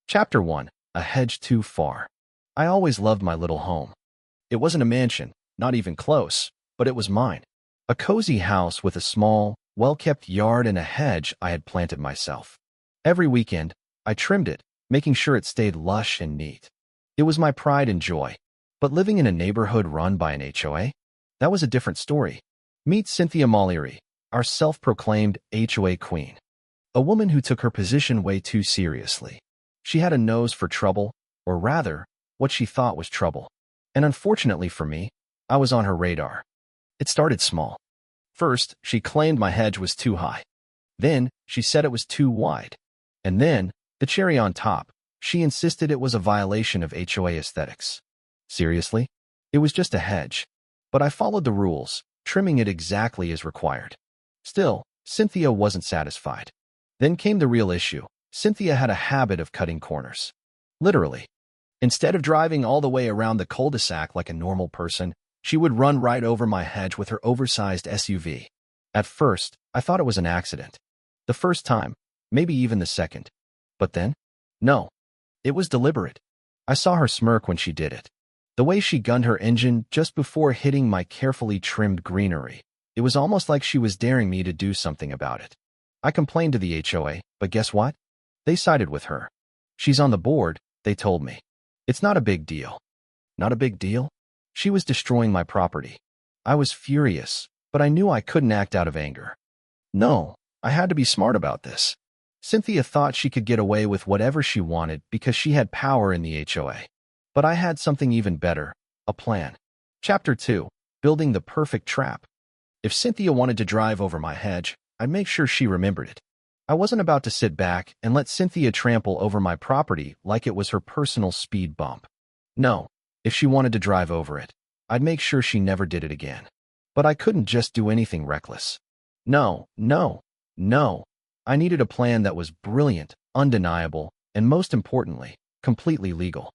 Chapter 1. A Hedge Too Far. I always loved my little home. It wasn't a mansion, not even close, but it was mine. A cozy house with a small, well-kept yard and a hedge I had planted myself. Every weekend, I trimmed it, making sure it stayed lush and neat. It was my pride and joy. But living in a neighborhood run by an HOA? That was a different story. Meet Cynthia Mollery, our self-proclaimed HOA queen. A woman who took her position way too seriously. She had a nose for trouble, or rather, what she thought was trouble. And unfortunately for me, I was on her radar. It started small. First, she claimed my hedge was too high. Then, she said it was too wide. And then, the cherry on top, she insisted it was a violation of HOA aesthetics. Seriously? It was just a hedge. But I followed the rules, trimming it exactly as required. Still, Cynthia wasn't satisfied. Then came the real issue. Cynthia had a habit of cutting corners. Literally. Instead of driving all the way around the cul-de-sac like a normal person, she would run right over my hedge with her oversized SUV. At first, I thought it was an accident. The first time, maybe even the second. But then? No. It was deliberate. I saw her smirk when she did it. The way she gunned her engine just before hitting my carefully trimmed greenery. It was almost like she was daring me to do something about it. I complained to the HOA, but guess what? They sided with her. She's on the board, they told me. It's not a big deal. Not a big deal? She was destroying my property. I was furious, but I knew I couldn't act out of anger. No, I had to be smart about this. Cynthia thought she could get away with whatever she wanted because she had power in the HOA. But I had something even better, a plan. Chapter 2. Building the Perfect Trap. If Cynthia wanted to drive over my hedge, I'd make sure she remembered it. I wasn't about to sit back and let Cynthia trample over my property like it was her personal speed bump. No, if she wanted to drive over it, I'd make sure she never did it again. But I couldn't just do anything reckless. No. I needed a plan that was brilliant, undeniable, and most importantly, completely legal.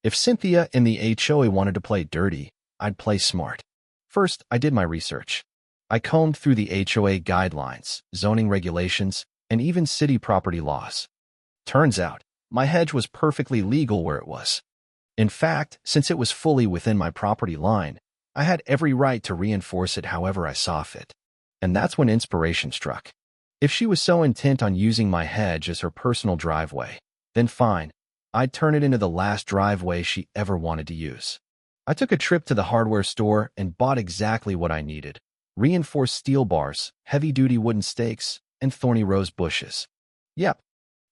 If Cynthia and the HOA wanted to play dirty, I'd play smart. First, I did my research. I combed through the HOA guidelines, zoning regulations, and even city property laws. Turns out, my hedge was perfectly legal where it was. In fact, since it was fully within my property line, I had every right to reinforce it however I saw fit. And that's when inspiration struck. If she was so intent on using my hedge as her personal driveway, then fine, I'd turn it into the last driveway she ever wanted to use. I took a trip to the hardware store and bought exactly what I needed. Reinforced steel bars, heavy-duty wooden stakes, and thorny rose bushes. Yep,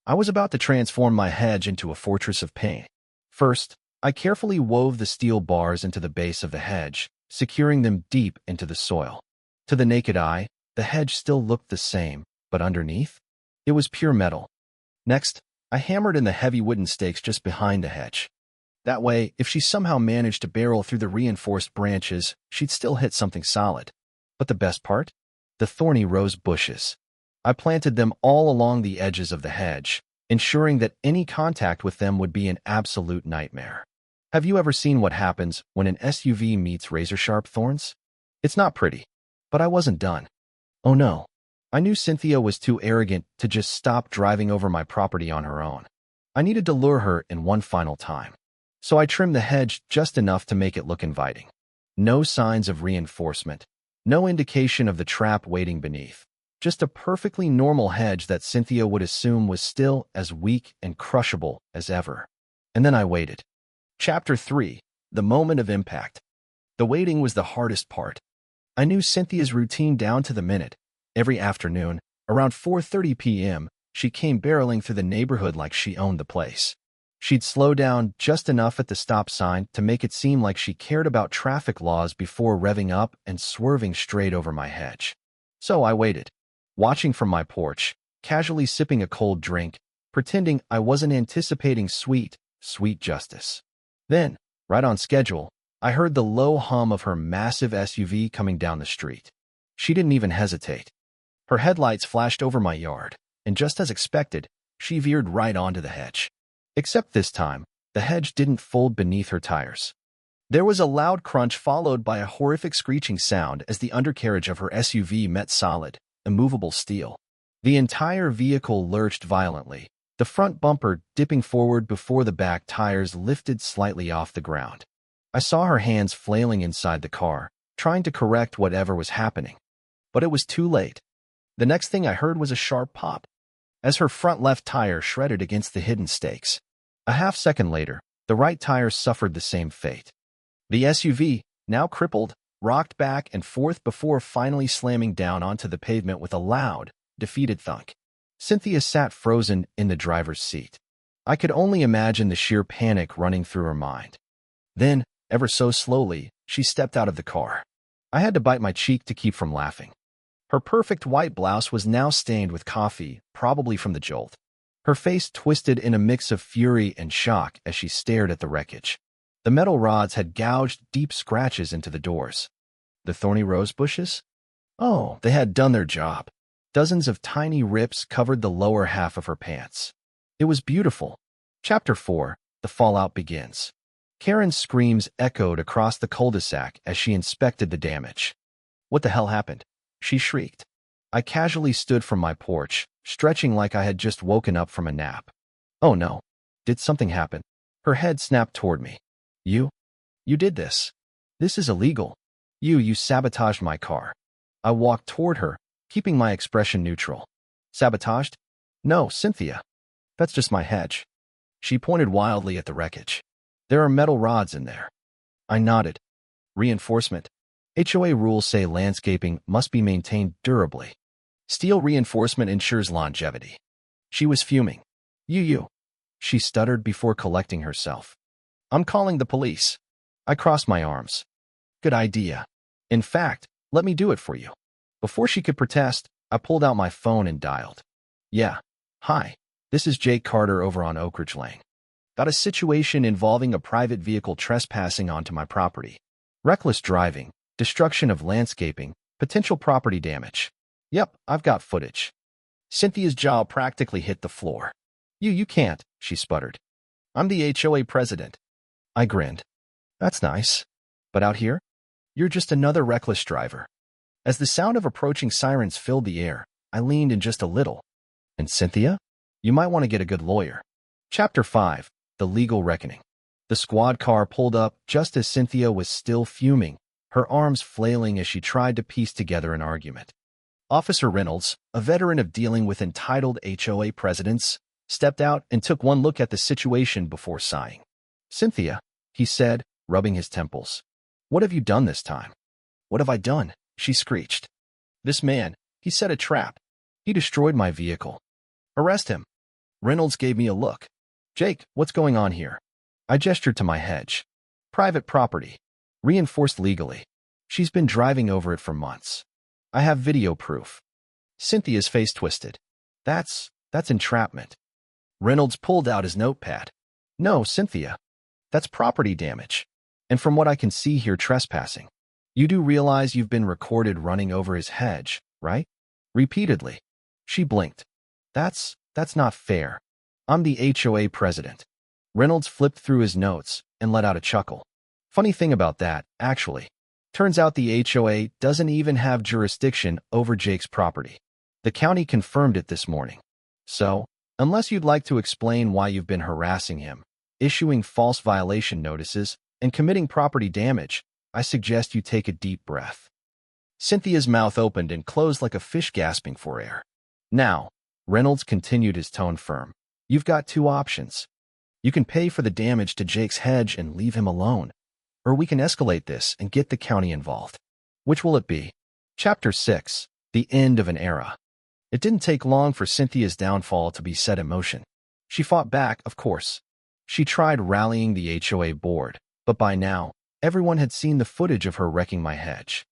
I was about to transform my hedge into a fortress of pain. First, I carefully wove the steel bars into the base of the hedge, securing them deep into the soil. To the naked eye, the hedge still looked the same, but underneath, it was pure metal. Next, I hammered in the heavy wooden stakes just behind the hedge. That way, if she somehow managed to barrel through the reinforced branches, she'd still hit something solid. But the best part? The thorny rose bushes. I planted them all along the edges of the hedge, ensuring that any contact with them would be an absolute nightmare. Have you ever seen what happens when an SUV meets razor-sharp thorns? It's not pretty. But I wasn't done. Oh no. I knew Cynthia was too arrogant to just stop driving over my property on her own. I needed to lure her in one final time. So I trimmed the hedge just enough to make it look inviting. No signs of reinforcement. No indication of the trap waiting beneath. Just a perfectly normal hedge that Cynthia would assume was still as weak and crushable as ever. And then I waited. Chapter 3. The Moment of Impact. The waiting was the hardest part. I knew Cynthia's routine down to the minute. Every afternoon, around 4:30 p.m., she came barreling through the neighborhood like she owned the place. She'd slow down just enough at the stop sign to make it seem like she cared about traffic laws before revving up and swerving straight over my hedge. So I waited, watching from my porch, casually sipping a cold drink, pretending I wasn't anticipating sweet justice. Then, right on schedule, I heard the low hum of her massive SUV coming down the street. She didn't even hesitate. Her headlights flashed over my yard, and just as expected, she veered right onto the hedge. Except this time, the hedge didn't fold beneath her tires. There was a loud crunch followed by a horrific screeching sound as the undercarriage of her SUV met solid, immovable steel. The entire vehicle lurched violently, the front bumper dipping forward before the back tires lifted slightly off the ground. I saw her hands flailing inside the car, trying to correct whatever was happening. But it was too late. The next thing I heard was a sharp pop, as her front left tire shredded against the hidden stakes. A half-second later, the right tire suffered the same fate. The SUV, now crippled, rocked back and forth before finally slamming down onto the pavement with a loud, defeated thunk. Cynthia sat frozen in the driver's seat. I could only imagine the sheer panic running through her mind. Then, ever so slowly, she stepped out of the car. I had to bite my cheek to keep from laughing. Her perfect white blouse was now stained with coffee, probably from the jolt. Her face twisted in a mix of fury and shock as she stared at the wreckage. The metal rods had gouged deep scratches into the doors. The thorny rose bushes? Oh, they had done their job. Dozens of tiny rips covered the lower half of her pants. It was beautiful. Chapter 4, The Fallout Begins. Karen's screams echoed across the cul-de-sac as she inspected the damage. What the hell happened? She shrieked. I casually stood from my porch, stretching like I had just woken up from a nap. Oh no. Did something happen? Her head snapped toward me. You did this. This is illegal. You sabotaged my car. I walked toward her, keeping my expression neutral. Sabotaged? No, Cynthia. That's just my hedge. She pointed wildly at the wreckage. There are metal rods in there. I nodded. Reinforcement. HOA rules say landscaping must be maintained durably. Steel reinforcement ensures longevity. She was fuming. You. She stuttered before collecting herself. I'm calling the police. I crossed my arms. Good idea. In fact, let me do it for you. Before she could protest, I pulled out my phone and dialed. Yeah. Hi. This is Jake Carter over on Oak Ridge Lane. Got a situation involving a private vehicle trespassing onto my property. Reckless driving, destruction of landscaping, potential property damage. Yep, I've got footage. Cynthia's jaw practically hit the floor. You can't, she sputtered. I'm the HOA president. I grinned. That's nice. But out here? You're just another reckless driver. As the sound of approaching sirens filled the air, I leaned in just a little. And Cynthia? You might want to get a good lawyer. Chapter 5, The Legal Reckoning. The squad car pulled up just as Cynthia was still fuming, her arms flailing as she tried to piece together an argument. Officer Reynolds, a veteran of dealing with entitled HOA presidents, stepped out and took one look at the situation before sighing. Cynthia, he said, rubbing his temples. What have you done this time? What have I done? She screeched. This man, he set a trap. He destroyed my vehicle. Arrest him. Reynolds gave me a look. Jake, what's going on here? I gestured to my hedge. Private property. Reinforced legally. She's been driving over it for months. I have video proof. Cynthia's face twisted. That's entrapment. Reynolds pulled out his notepad. No, Cynthia. That's property damage. And from what I can see here, trespassing. You do realize you've been recorded running over his hedge, right? Repeatedly. She blinked. That's not fair. I'm the HOA president. Reynolds flipped through his notes and let out a chuckle. Funny thing about that, actually. Turns out the HOA doesn't even have jurisdiction over Jake's property. The county confirmed it this morning. So, unless you'd like to explain why you've been harassing him, issuing false violation notices, and committing property damage, I suggest you take a deep breath. Cynthia's mouth opened and closed like a fish gasping for air. Now, Reynolds continued, his tone firm. You've got two options. You can pay for the damage to Jake's hedge and leave him alone, or we can escalate this and get the county involved. Which will it be? Chapter 6, The End of an Era. It didn't take long for Cynthia's downfall to be set in motion. She fought back, of course. She tried rallying the HOA board, but by now, everyone had seen the footage of her wrecking my hedge.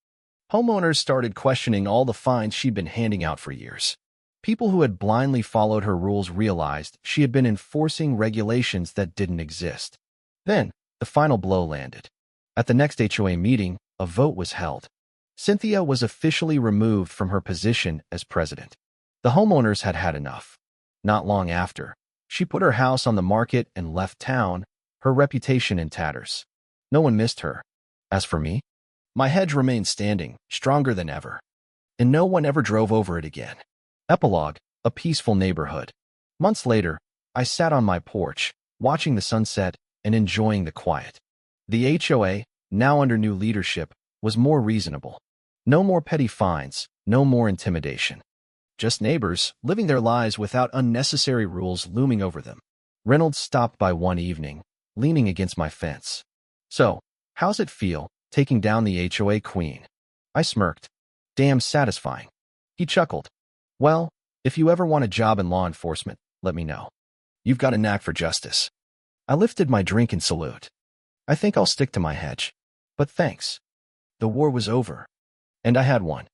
Homeowners started questioning all the fines she'd been handing out for years. People who had blindly followed her rules realized she had been enforcing regulations that didn't exist. Then, the final blow landed. At the next HOA meeting, a vote was held. Cynthia was officially removed from her position as president. The homeowners had had enough. Not long after, she put her house on the market and left town, her reputation in tatters. No one missed her. As for me, my hedge remained standing, stronger than ever. And no one ever drove over it again. Epilogue, a peaceful neighborhood. Months later, I sat on my porch, watching the sunset and enjoying the quiet. The HOA, now under new leadership, was more reasonable. No more petty fines, no more intimidation. Just neighbors living their lives without unnecessary rules looming over them. Reynolds stopped by one evening, leaning against my fence. "So, how's it feel, taking down the HOA queen?" I smirked. "Damn satisfying." He chuckled. "Well, if you ever want a job in law enforcement, let me know. You've got a knack for justice." I lifted my drink in salute. "I think I'll stick to my hedge. But thanks." The war was over. And I had one.